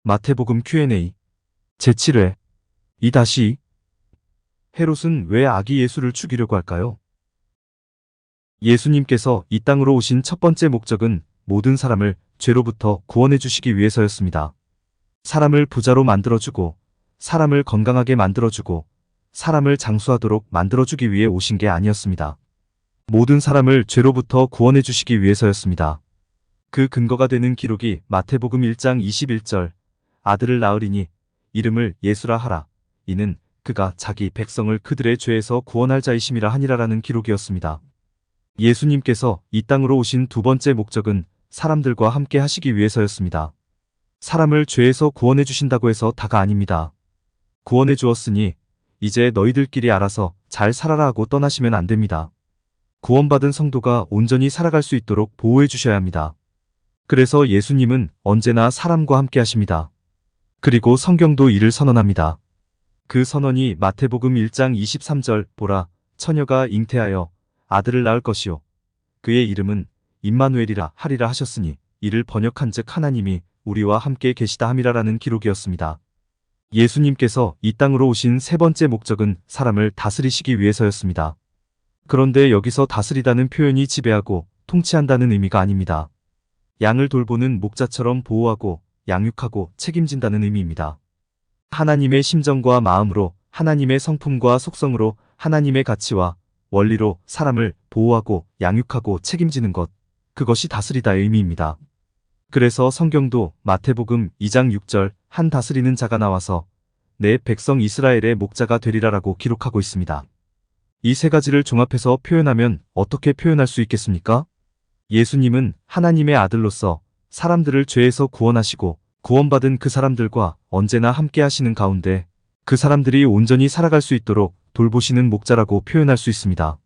마태복음 Q&A 제7회 2-2 헤롯은 왜 아기 예수를 죽이려고 할까요? 예수님께서 이 땅으로 오신 첫 번째 목적은 모든 사람을 죄로부터 구원해 주시기 위해서였습니다. 사람을 부자로 만들어주고, 사람을 건강하게 만들어주고, 사람을 장수하도록 만들어주기 위해 오신 게 아니었습니다. 모든 사람을 죄로부터 구원해 주시기 위해서였습니다. 그 근거가 되는 기록이 마태복음 1장 21절 아들을 낳으리니 이름을 예수라 하라. 이는 그가 자기 백성을 그들의 죄에서 구원할 자이심이라 하니라라는 기록이었습니다. 예수님께서 이 땅으로 오신 두 번째 목적은 사람들과 함께 하시기 위해서였습니다. 사람을 죄에서 구원해 주신다고 해서 다가 아닙니다. 구원해 주었으니 이제 너희들끼리 알아서 잘 살아라 하고 떠나시면 안 됩니다. 구원받은 성도가 온전히 살아갈 수 있도록 보호해 주셔야 합니다. 그래서 예수님은 언제나 사람과 함께 하십니다. 그리고 성경도 이를 선언합니다. 그 선언이 마태복음 1장 23절 보라 처녀가 잉태하여 아들을 낳을 것이요 그의 이름은 임마누엘이라 하리라 하셨으니 이를 번역한즉 하나님이 우리와 함께 계시다 함이라라는 기록이었습니다. 예수님께서 이 땅으로 오신 세 번째 목적은 사람을 다스리시기 위해서였습니다. 그런데 여기서 다스리다는 표현이 지배하고 통치한다는 의미가 아닙니다. 양을 돌보는 목자처럼 보호하고 양육하고 책임진다는 의미입니다. 하나님의 심정과 마음으로 하나님의 성품과 속성으로 하나님의 가치와 원리로 사람을 보호하고 양육하고 책임지는 것, 그것이 다스리다의 의미입니다. 그래서 성경도 마태복음 2장 6절 한 다스리는 자가 나와서 내 백성 이스라엘의 목자가 되리라라고 기록하고 있습니다. 이 세 가지를 종합해서 표현하면 어떻게 표현할 수 있겠습니까? 예수님은 하나님의 아들로서 사람들을 죄에서 구원하시고 구원받은 그 사람들과 언제나 함께 하시는 가운데 그 사람들이 온전히 살아갈 수 있도록 돌보시는 목자라고 표현할 수 있습니다.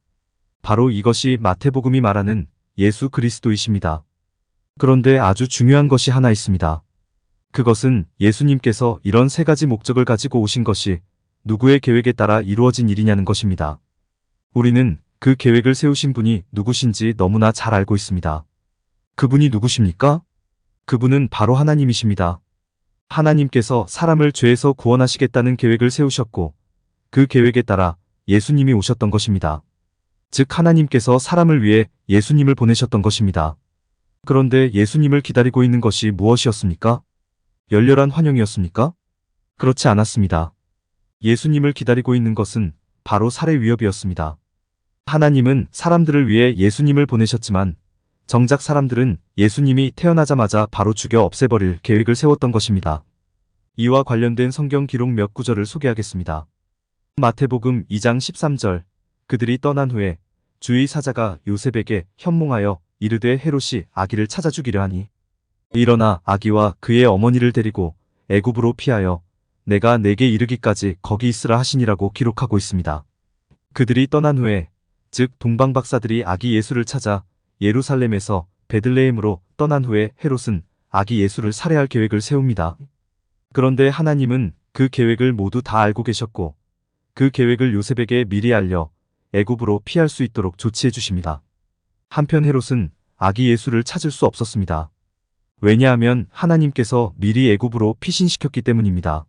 바로 이것이 마태복음이 말하는 예수 그리스도이십니다. 그런데 아주 중요한 것이 하나 있습니다. 그것은 예수님께서 이런 세 가지 목적을 가지고 오신 것이 누구의 계획에 따라 이루어진 일이냐는 것입니다. 우리는 그 계획을 세우신 분이 누구신지 너무나 잘 알고 있습니다. 그분이 누구십니까? 그분은 바로 하나님이십니다. 하나님께서 사람을 죄에서 구원하시겠다는 계획을 세우셨고 그 계획에 따라 예수님이 오셨던 것입니다. 즉 하나님께서 사람을 위해 예수님을 보내셨던 것입니다. 그런데 예수님을 기다리고 있는 것이 무엇이었습니까? 열렬한 환영이었습니까? 그렇지 않았습니다. 예수님을 기다리고 있는 것은 바로 살해 위협이었습니다. 하나님은 사람들을 위해 예수님을 보내셨지만 정작 사람들은 예수님이 태어나자마자 바로 죽여 없애버릴 계획을 세웠던 것입니다. 이와 관련된 성경 기록 몇 구절을 소개하겠습니다. 마태복음 2장 13절 그들이 떠난 후에 주의 사자가 요셉에게 현몽하여 이르되 헤롯이 아기를 찾아 죽이려 하니 일어나 아기와 그의 어머니를 데리고 애굽으로 피하여 내가 내게 이르기까지 거기 있으라 하시니라고 기록하고 있습니다. 그들이 떠난 후에 즉 동방박사들이 아기 예수를 찾아 예루살렘에서 베들레헴으로 떠난 후에 헤롯은 아기 예수를 살해할 계획을 세웁니다. 그런데 하나님은 그 계획을 모두 다 알고 계셨고 그 계획을 요셉에게 미리 알려 애굽으로 피할 수 있도록 조치해 주십니다. 한편 헤롯은 아기 예수를 찾을 수 없었습니다. 왜냐하면 하나님께서 미리 애굽으로 피신시켰기 때문입니다.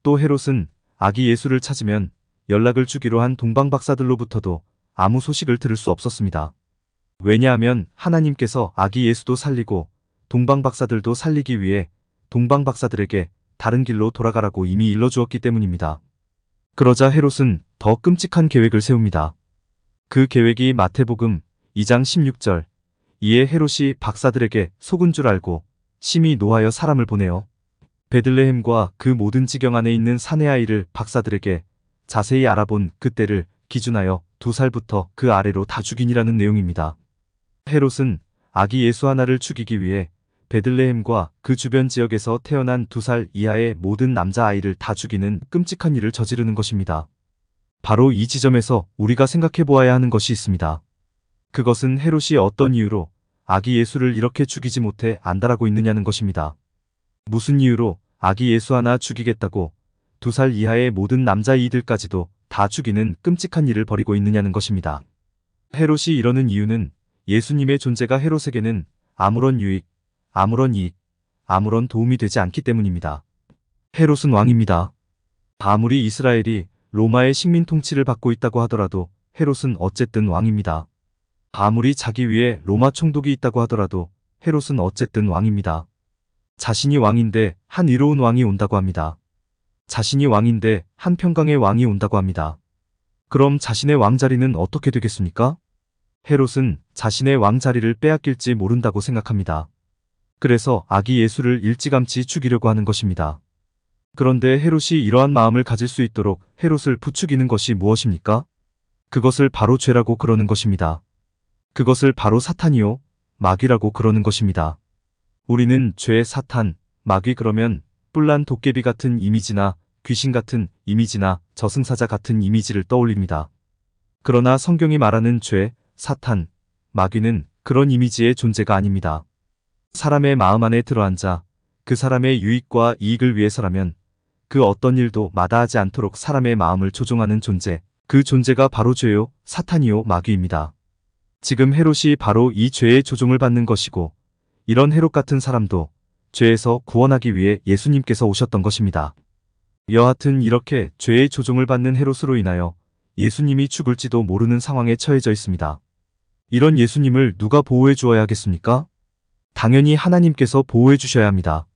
또 헤롯은 아기 예수를 찾으면 연락을 주기로 한 동방박사들로부터도 아무 소식을 들을 수 없었습니다. 왜냐하면 하나님께서 아기 예수도 살리고 동방박사들도 살리기 위해 동방박사들에게 다른 길로 돌아가라고 이미 일러주었기 때문입니다. 그러자 헤롯은 더 끔찍한 계획을 세웁니다. 그 계획이 마태복음 2장 16절 이에 헤롯이 박사들에게 속은 줄 알고 심히 노하여 사람을 보내어 베들레헴과 그 모든 지경 안에 있는 사내 아이를 박사들에게 자세히 알아본 그때를 기준하여 2살부터 그 아래로 다 죽이니라는 내용입니다. 헤롯은 아기 예수 하나를 죽이기 위해 베들레헴과 그 주변 지역에서 태어난 2살 이하의 모든 남자아이를 다 죽이는 끔찍한 일을 저지르는 것입니다. 바로 이 지점에서 우리가 생각해 보아야 하는 것이 있습니다. 그것은 헤롯이 어떤 이유로 아기 예수를 이렇게 죽이지 못해 안달하고 있느냐는 것입니다. 무슨 이유로 아기 예수 하나 죽이겠다고 2살 이하의 모든 남자아이들까지도 다 죽이는 끔찍한 일을 벌이고 있느냐는 것입니다. 헤롯이 이러는 이유는 예수님의 존재가 헤롯에게는 아무런 유익, 아무런 이익, 아무런 도움이 되지 않기 때문입니다. 헤롯은 왕입니다. 아무리 이스라엘이 로마의 식민 통치를 받고 있다고 하더라도 헤롯은 어쨌든 왕입니다. 아무리 자기 위에 로마 총독이 있다고 하더라도 헤롯은 어쨌든 왕입니다. 자신이 왕인데 한 의로운 왕이 온다고 합니다. 자신이 왕인데 한 평강의 왕이 온다고 합니다. 그럼 자신의 왕자리는 어떻게 되겠습니까? 헤롯은 자신의 왕자리를 빼앗길지 모른다고 생각합니다. 그래서 아기 예수를 일찌감치 죽이려고 하는 것입니다. 그런데 헤롯이 이러한 마음을 가질 수 있도록 헤롯을 부추기는 것이 무엇입니까? 그것을 바로 죄라고 그러는 것입니다. 그것을 바로 사탄이요, 마귀라고 그러는 것입니다. 우리는 죄, 사탄, 마귀 그러면 뿔난 도깨비 같은 이미지나 귀신 같은 이미지나 저승사자 같은 이미지를 떠올립니다. 그러나 성경이 말하는 죄, 사탄, 마귀는 그런 이미지의 존재가 아닙니다. 사람의 마음 안에 들어앉아 그 사람의 유익과 이익을 위해서라면 그 어떤 일도 마다하지 않도록 사람의 마음을 조종하는 존재, 그 존재가 바로 죄요, 사탄이요, 마귀입니다. 지금 헤롯이 바로 이 죄의 조종을 받는 것이고, 이런 헤롯 같은 사람도 죄에서 구원하기 위해 예수님께서 오셨던 것입니다. 여하튼 이렇게 죄의 조종을 받는 헤롯으로 인하여 예수님이 죽을지도 모르는 상황에 처해져 있습니다. 이런 예수님을 누가 보호해 주어야 하겠습니까? 당연히 하나님께서 보호해 주셔야 합니다.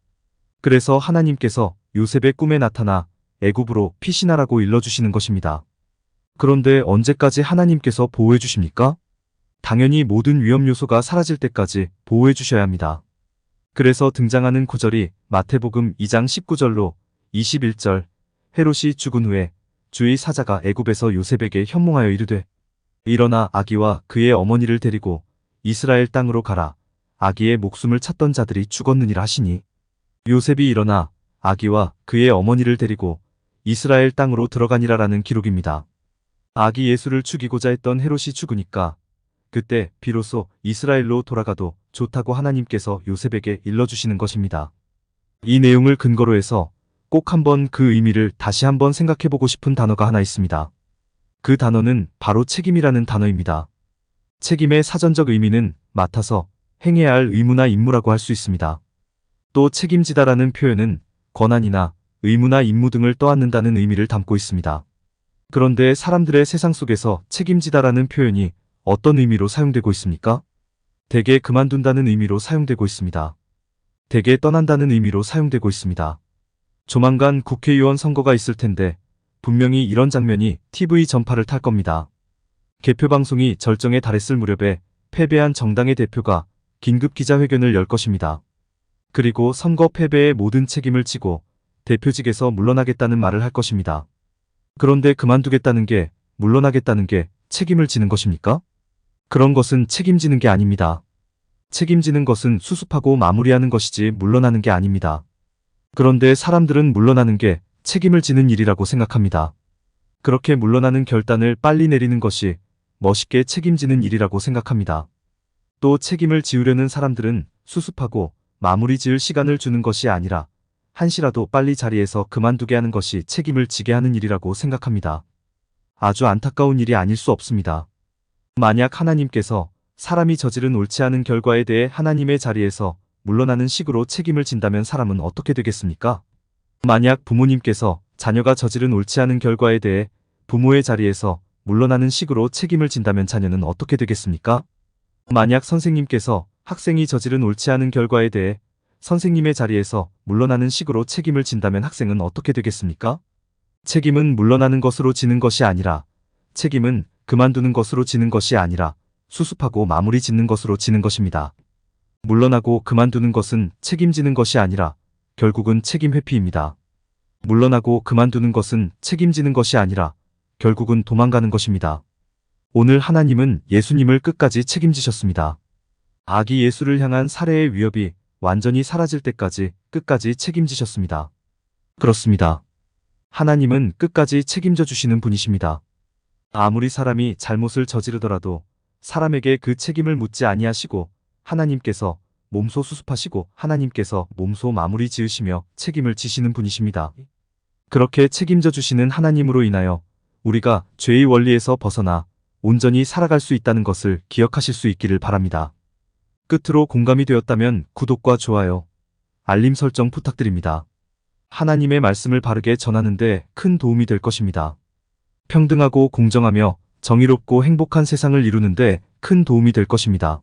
그래서 하나님께서 요셉의 꿈에 나타나 애굽으로 피신하라고 일러주시는 것입니다. 그런데 언제까지 하나님께서 보호해 주십니까? 당연히 모든 위험 요소가 사라질 때까지 보호해 주셔야 합니다. 그래서 등장하는 구절이 마태복음 2장 19절로 21절, 헤롯이 죽은 후에 주의 사자가 애굽에서 요셉에게 현몽하여 이르되 일어나 아기와 그의 어머니를 데리고 이스라엘 땅으로 가라. 아기의 목숨을 찾던 자들이 죽었느니라 하시니, 요셉이 일어나 아기와 그의 어머니를 데리고 이스라엘 땅으로 들어가니라라는 기록입니다. 아기 예수를 죽이고자 했던 헤롯이 죽으니까 그때 비로소 이스라엘로 돌아가도 좋다고 하나님께서 요셉에게 일러주시는 것입니다. 이 내용을 근거로 해서 꼭 한번 그 의미를 다시 한번 생각해보고 싶은 단어가 하나 있습니다. 그 단어는 바로 책임이라는 단어입니다. 책임의 사전적 의미는 맡아서 행해야 할 의무나 임무라고 할 수 있습니다. 또 책임지다라는 표현은 권한이나 의무나 임무 등을 떠안는다는 의미를 담고 있습니다. 그런데 사람들의 세상 속에서 책임지다라는 표현이 어떤 의미로 사용되고 있습니까? 대개 그만둔다는 의미로 사용되고 있습니다. 대개 떠난다는 의미로 사용되고 있습니다. 조만간 국회의원 선거가 있을 텐데 분명히 이런 장면이 TV 전파를 탈 겁니다. 개표 방송이 절정에 달했을 무렵에 패배한 정당의 대표가 긴급 기자회견을 열 것입니다. 그리고 선거 패배의 모든 책임을 지고 대표직에서 물러나겠다는 말을 할 것입니다. 그런데 그만두겠다는 게, 물러나겠다는 게 책임을 지는 것입니까? 그런 것은 책임지는 게 아닙니다. 책임지는 것은 수습하고 마무리하는 것이지 물러나는 게 아닙니다. 그런데 사람들은 물러나는 게 책임을 지는 일이라고 생각합니다. 그렇게 물러나는 결단을 빨리 내리는 것이 멋있게 책임지는 일이라고 생각합니다. 또 책임을 지우려는 사람들은 수습하고 마무리 지을 시간을 주는 것이 아니라 한시라도 빨리 자리에서 그만두게 하는 것이 책임을 지게 하는 일이라고 생각합니다. 아주 안타까운 일이 아닐 수 없습니다. 만약 하나님께서 사람이 저지른 옳지 않은 결과에 대해 하나님의 자리에서 물러나는 식으로 책임을 진다면 사람은 어떻게 되겠습니까? 만약 부모님께서 자녀가 저지른 옳지 않은 결과에 대해 부모의 자리에서 물러나는 식으로 책임을 진다면 자녀는 어떻게 되겠습니까? 만약 선생님께서 학생이 저지른 옳지 않은 결과에 대해 선생님의 자리에서 물러나는 식으로 책임을 진다면 학생은 어떻게 되겠습니까? 책임은 물러나는 것으로 지는 것이 아니라, 책임은 그만두는 것으로 지는 것이 아니라 수습하고 마무리 짓는 것으로 지는 것입니다. 물러나고 그만두는 것은 책임지는 것이 아니라 결국은 책임 회피입니다. 물러나고 그만두는 것은 책임지는 것이 아니라 결국은 도망가는 것입니다. 오늘 하나님은 예수님을 끝까지 책임지셨습니다. 아기 예수를 향한 살해의 위협이 완전히 사라질 때까지 끝까지 책임지셨습니다. 그렇습니다. 하나님은 끝까지 책임져 주시는 분이십니다. 아무리 사람이 잘못을 저지르더라도 사람에게 그 책임을 묻지 아니하시고 하나님께서 몸소 수습하시고 하나님께서 몸소 마무리 지으시며 책임을 지시는 분이십니다. 그렇게 책임져 주시는 하나님으로 인하여 우리가 죄의 원리에서 벗어나 온전히 살아갈 수 있다는 것을 기억하실 수 있기를 바랍니다. 끝으로 공감이 되었다면 구독과 좋아요, 알림 설정 부탁드립니다. 하나님의 말씀을 바르게 전하는데 큰 도움이 될 것입니다. 평등하고 공정하며 정의롭고 행복한 세상을 이루는데 큰 도움이 될 것입니다.